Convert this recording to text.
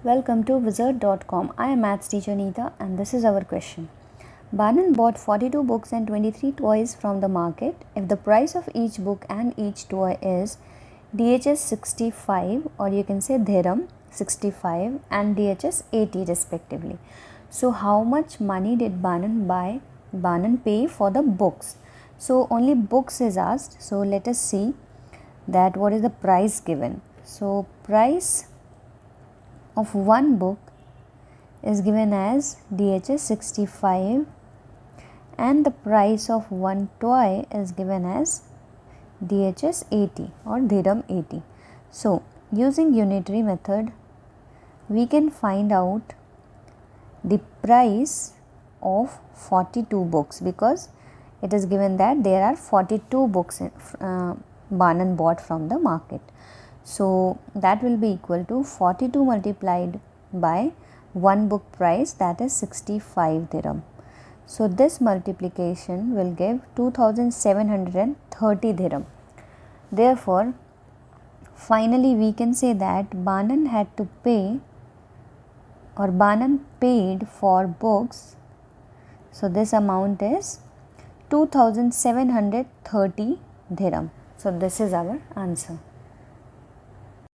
Welcome to Wizard.com. I am Maths teacher Neeta and this is our question. Banan bought 42 books and 23 toys from the market. If the price of each book and each toy is DHS 65 or you can say Dirham 65 and DHS 80 respectively. So how much money did Banan pay for the books? So only books is asked. So let us see that what is the price given. So price of one book is given as DHS 65 and the price of one toy is given as DHS 80 or Dirham 80. So using unitary method we can find out the price of 42 books because it is given that there are 42 books Banan bought from the market. So that will be equal to 42 multiplied by one book price, that is 65 dirham. So this multiplication will give 2730 dirham. Therefore, finally we can say that Banan had to pay or Banan paid for books. So this amount is 2730 dirham. So this is our answer.